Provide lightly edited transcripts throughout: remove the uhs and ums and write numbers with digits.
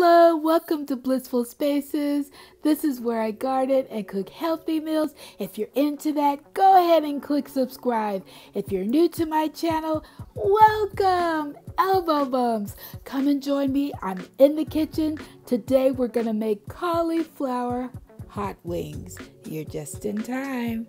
Hello, welcome to Blissful Spaces. This is where I garden and cook healthy meals. If you're into that, go ahead and click subscribe. If you're new to my channel, welcome! Elbow bumps. Come and join me. I'm in the kitchen. Today we're going to make cauliflower hot wings. You're just in time.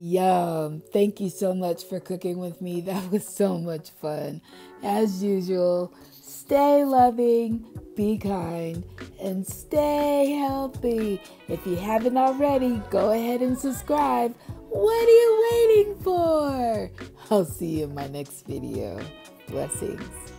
Yum. Thank you so much for cooking with me. That was so much fun. As usual, stay loving, be kind, and stay healthy. If you haven't already, go ahead and subscribe. What are you waiting for? I'll see you in my next video. Blessings.